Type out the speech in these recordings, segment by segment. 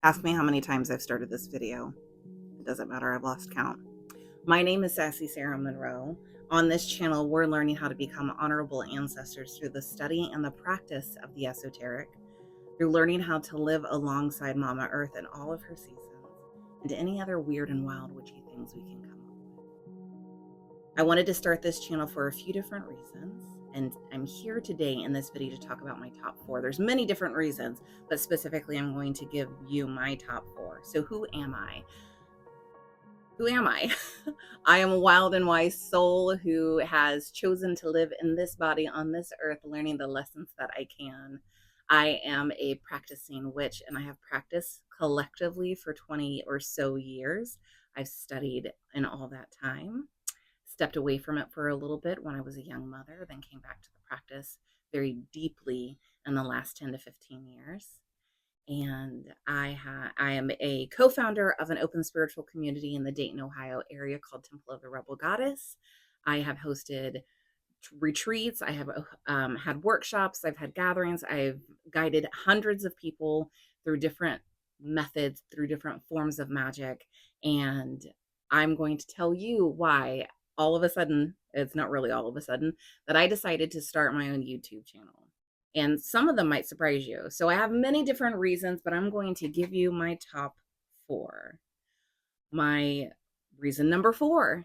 Ask me how many times I've started this video. It doesn't matter, I've lost count. My name is Sassy Sarah Monroe. On this channel, we're learning how to become honorable ancestors through the study and the practice of the esoteric, through learning how to live alongside Mama Earth in all of her seasons, and any other weird and wild witchy things we can come up with. I wanted to start this channel for a few different reasons, and I'm here today in this video to talk about my top 4. There's many different reasons, but specifically I'm going to give you my top 4. So who am I? Who am I? I am a wild and wise soul who has chosen to live in this body on this earth, learning the lessons that I can. I am a practicing witch, and I have practiced collectively for 20 or so years. I've studied in all that time, stepped away from it for a little bit when I was a young mother, then came back to the practice very deeply in the last 10 to 15 years. And I am a co-founder of an open spiritual community in the Dayton, Ohio area called Temple of the Rebel Goddess. I have hosted retreats. I have had workshops. I've had gatherings. I've guided hundreds of people through different methods, through different forms of magic. And I'm going to tell you why all of a sudden, it's not really all of a sudden, that I decided to start my own YouTube channel. And some of them might surprise you. So I have many different reasons, but I'm going to give you my top 4. My reason number 4.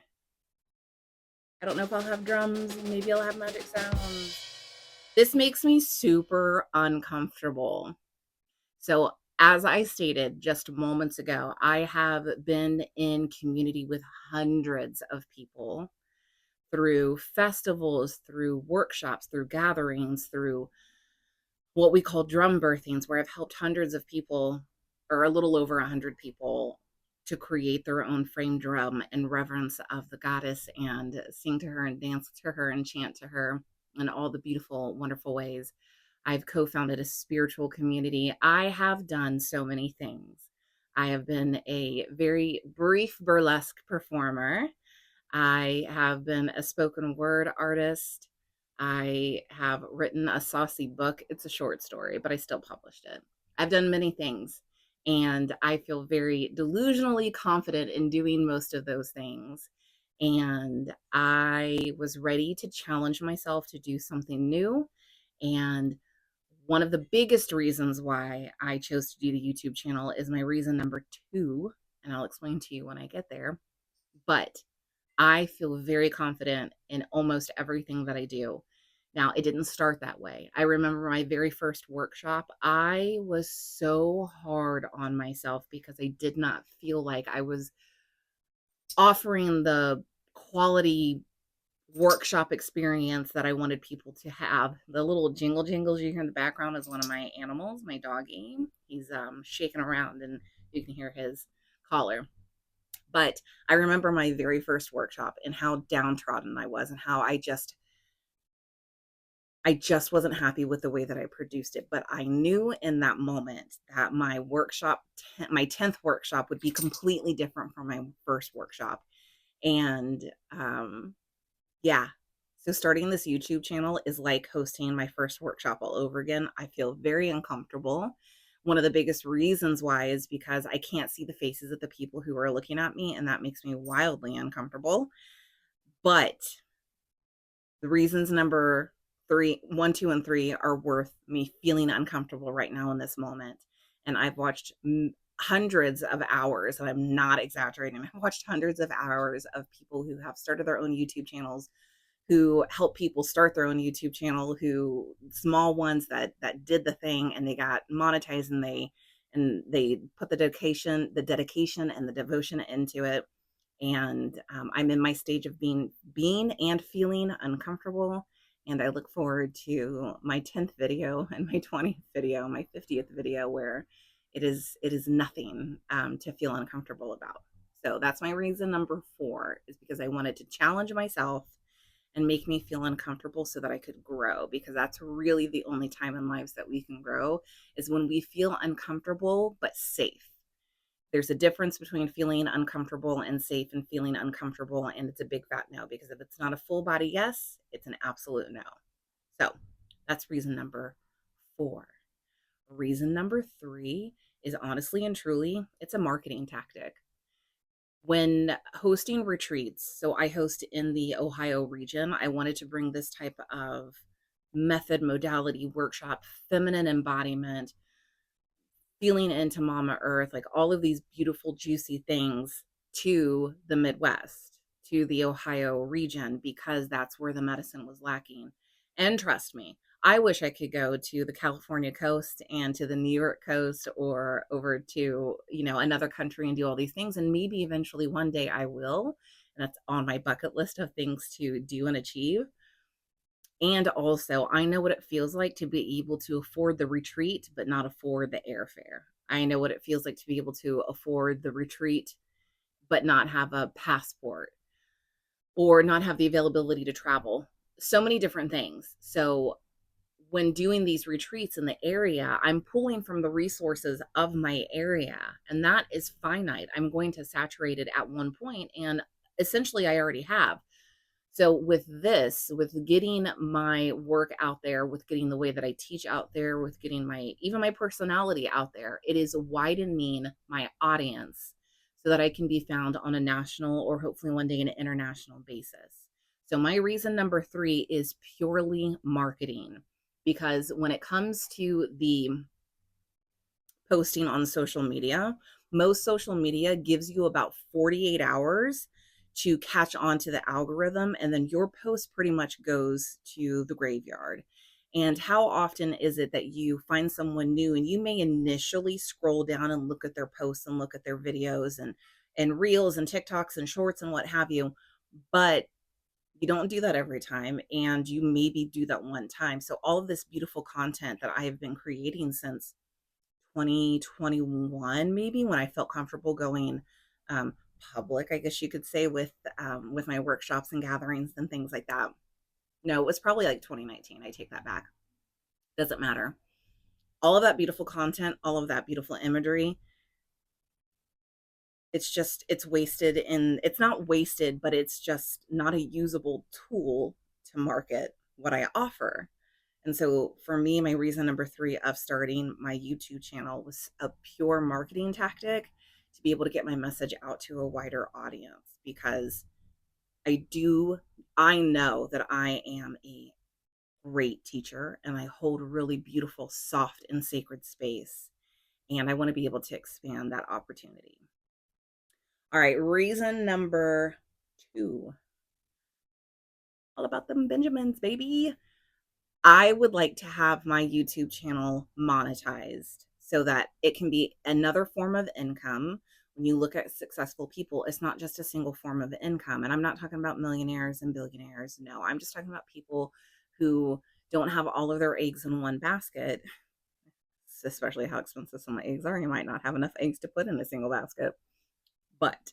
I don't know if I'll have drums. Maybe I'll have magic sounds. This makes me super uncomfortable. So as I stated just moments ago, I have been in community with hundreds of people through festivals, through workshops, through gatherings, through what we call drum birthings, where I've helped hundreds of people, or a little over 100 people, to create their own frame drum in reverence of the goddess and sing to her and dance to her and chant to her in all the beautiful, wonderful ways. I've co-founded a spiritual community. I have done so many things. I have been a very brief burlesque performer. I have been a spoken word artist. I have written a saucy book. It's a short story, but I still published it. I've done many things, and I feel very delusionally confident in doing most of those things. And I was ready to challenge myself to do something new. And one of the biggest reasons why I chose to do the YouTube channel is my reason number 2, and I'll explain to you when I get there. But I feel very confident in almost everything that I do. Now, it didn't start that way. I remember my very first workshop. I was so hard on myself because I did not feel like I was offering the quality workshop experience that I wanted people to have. The little jingle jingles you hear in the background is one of my animals, my doggy. He's shaking around and you can hear his collar. But I remember my very first workshop and how downtrodden I was and how I just wasn't happy with the way that I produced it. But I knew in that moment that my workshop, my 10th workshop, would be completely different from my first workshop. And yeah, so starting this YouTube channel is like hosting my first workshop all over again. I feel very uncomfortable. One of the biggest reasons why is because I can't see the faces of the people who are looking at me, and that makes me wildly uncomfortable. But the reasons number 1, 2, and 3 are worth me feeling uncomfortable right now in this moment. And I've watched hundreds of hours, and I'm not exaggerating. I've watched hundreds of hours of people who have started their own YouTube channels, who help people start their own YouTube channel, who small ones that did the thing and they got monetized, and they put the dedication and the devotion into it. And I'm in my stage of being and feeling uncomfortable. And I look forward to my 10th video and my 20th video, my 50th video, where it is nothing to feel uncomfortable about. So that's my reason number 4, is because I wanted to challenge myself and make me feel uncomfortable so that I could grow, because that's really the only time in lives that we can grow, is when we feel uncomfortable but safe. There's a difference between feeling uncomfortable and safe and feeling uncomfortable, and it's a big fat no, because if it's not a full body yes, it's an absolute no. So that's reason number 4. Reason number 3 is honestly and truly, it's a marketing tactic. When hosting retreats, so I host in the Ohio region, I wanted to bring this type of method, modality, workshop, feminine embodiment, feeling into Mama Earth, like all of these beautiful, juicy things to the Midwest, to the Ohio region, because that's where the medicine was lacking. And trust me, I wish I could go to the California coast and to the New York coast or over to, another country and do all these things. And maybe eventually one day I will. And that's on my bucket list of things to do and achieve. And also, I know what it feels like to be able to afford the retreat, but not afford the airfare. I know what it feels like to be able to afford the retreat, but not have a passport or not have the availability to travel. So many different things. So, when doing these retreats in the area, I'm pulling from the resources of my area, and that is finite. I'm going to saturate it at one point, and essentially, I already have. So with this, with getting my work out there, with getting the way that I teach out there, with getting even my personality out there, it is widening my audience so that I can be found on a national or hopefully one day an international basis. So my reason number 3 is purely marketing, because when it comes to the posting on social media, most social media gives you about 48 hours to catch on to the algorithm, and then your post pretty much goes to the graveyard. And how often is it that you find someone new and you may initially scroll down and look at their posts and look at their videos and reels and TikToks and shorts and what have you, but you don't do that every time, and you maybe do that one time. So all of this beautiful content that I have been creating since 2021, maybe, when I felt comfortable going public, I guess you could say, with my workshops and gatherings and things like that. No, it was probably like 2019. I take that back. Doesn't matter. All of that beautiful content, all of that beautiful imagery, it's wasted it's not wasted, but it's just not a usable tool to market what I offer. And so for me, my reason number 3 of starting my YouTube channel was a pure marketing tactic to be able to get my message out to a wider audience, because I know that I am a great teacher and I hold a really beautiful, soft, and sacred space. And I want to be able to expand that opportunity. All right, reason number 2. All about them Benjamins, baby. I would like to have my YouTube channel monetized so that it can be another form of income. When you look at successful people, it's not just a single form of income. And I'm not talking about millionaires and billionaires. No, I'm just talking about people who don't have all of their eggs in one basket, especially how expensive some eggs are. You might not have enough eggs to put in a single basket. But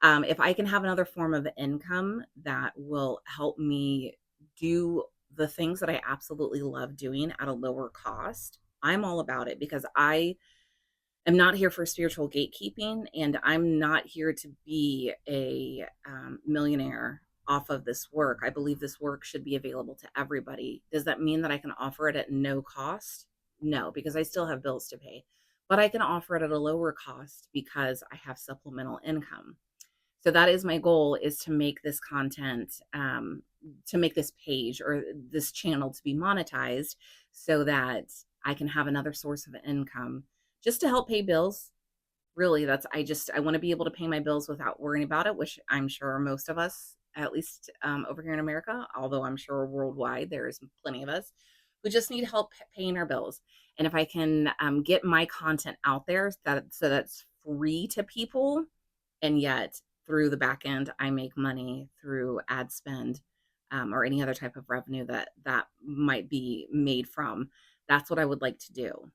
if I can have another form of income that will help me do the things that I absolutely love doing at a lower cost, I'm all about it, because I am not here for spiritual gatekeeping, and I'm not here to be a millionaire off of this work. I believe this work should be available to everybody. Does that mean that I can offer it at no cost? No, because I still have bills to pay, but I can offer it at a lower cost because I have supplemental income. So that is my goal, is to make this content, to make this page or this channel to be monetized so that I can have another source of income just to help pay bills. Really, I want to be able to pay my bills without worrying about it, which I'm sure most of us, at least over here in America, although I'm sure worldwide there's plenty of us who just need help paying our bills. And if I can get my content out there so that's free to people, and yet through the back end I make money through ad spend, or any other type of revenue that might be made from, that's what I would like to do.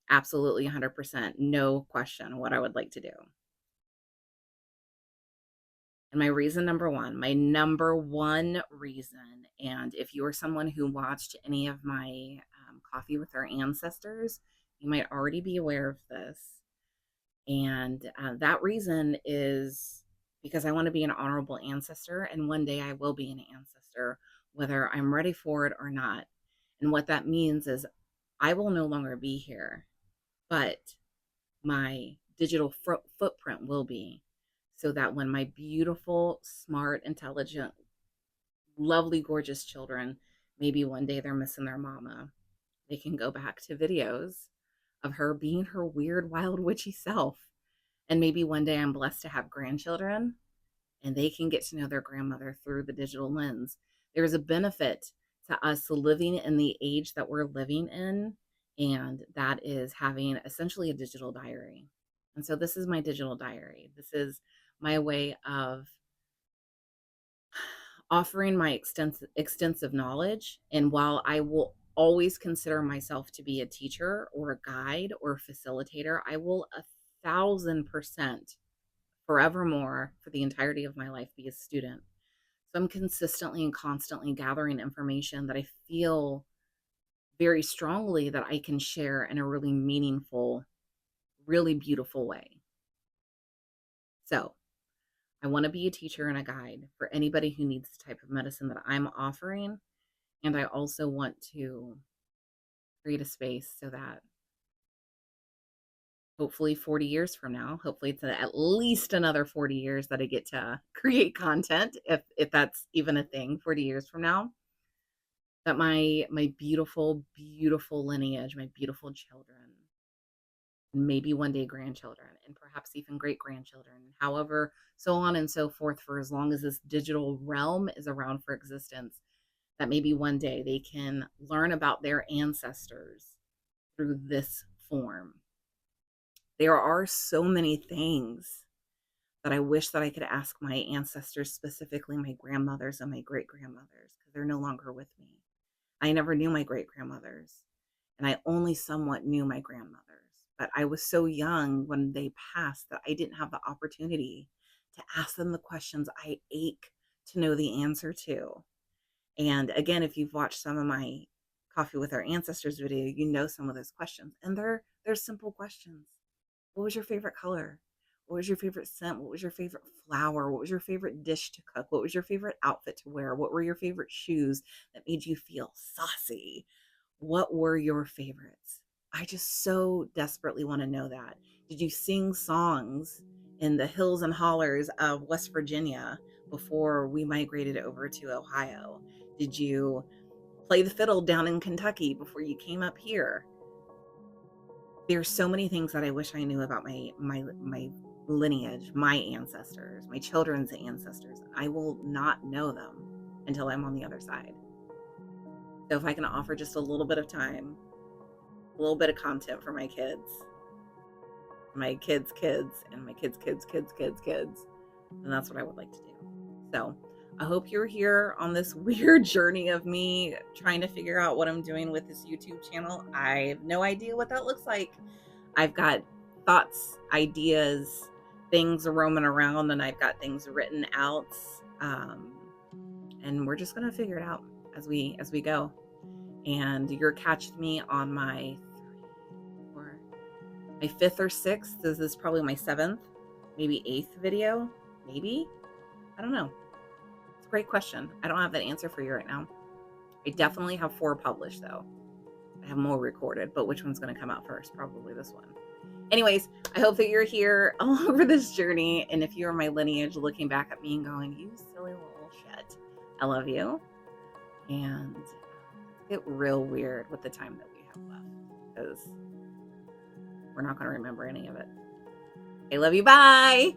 Absolutely, 100%, no question, what I would like to do. And my number one reason, and if you're someone who watched any of my Coffee with Our Ancestors, you might already be aware of this. And that reason is because I want to be an honorable ancestor, and one day I will be an ancestor, whether I'm ready for it or not. And what that means is I will no longer be here, but my digital footprint will be, so that when my beautiful, smart, intelligent, lovely, gorgeous children, maybe one day they're missing their mama, they can go back to videos of her being her weird, wild, witchy self. And maybe one day I'm blessed to have grandchildren and they can get to know their grandmother through the digital lens. There's a benefit to us living in the age that we're living in, and that is having essentially a digital diary. And so this is my digital diary. This is my way of offering my extensive knowledge. And while I will always consider myself to be a teacher or a guide or a facilitator, I will 1,000% forevermore, for the entirety of my life, be a student. So I'm consistently and constantly gathering information that I feel very strongly that I can share in a really meaningful, really beautiful way. So I want to be a teacher and a guide for anybody who needs the type of medicine that I'm offering. And I also want to create a space so that hopefully 40 years from now, hopefully it's at least another 40 years that I get to create content, if that's even a thing 40 years from now, that my beautiful, beautiful lineage, my beautiful children, maybe one day grandchildren, and perhaps even great grandchildren, however, so on and so forth, for as long as this digital realm is around for existence, that maybe one day they can learn about their ancestors through this form. There are so many things that I wish that I could ask my ancestors, specifically my grandmothers and my great grandmothers, because they're no longer with me. I never knew my great grandmothers, and I only somewhat knew my grandmothers. But I was so young when they passed that I didn't have the opportunity to ask them the questions I ache to know the answer to. And again, if you've watched some of my Coffee with Our Ancestors video, you know some of those questions. And they're simple questions. What was your favorite color? What was your favorite scent? What was your favorite flower? What was your favorite dish to cook? What was your favorite outfit to wear? What were your favorite shoes that made you feel saucy? What were your favorites? I just so desperately want to know that. Did you sing songs in the hills and hollers of West Virginia before we migrated over to Ohio? Did you play the fiddle down in Kentucky before you came up here? There's so many things that I wish I knew about my lineage, my ancestors, my children's ancestors. I will not know them until I'm on the other side. So if I can offer just a little bit of time, a little bit of content for my kids, and my kids' and that's what I would like to do. So I hope you're here on this weird journey of me trying to figure out what I'm doing with this YouTube channel. I have no idea what that looks like. I've got thoughts, ideas, things roaming around, and I've got things written out. And we're just going to figure it out as we go. And you're catching me on my fifth or sixth. This is probably my seventh, maybe eighth video. Maybe. I don't know. It's a great question. I don't have that answer for you right now. I definitely have 4 published, though. I have more recorded, but which one's going to come out first? Probably this one. Anyways, I hope that you're here all over this journey. And if you're my lineage looking back at me and going, you silly little shit, I love you. And get real weird with the time that we have left, because we're not going to remember any of it. I love you. Bye.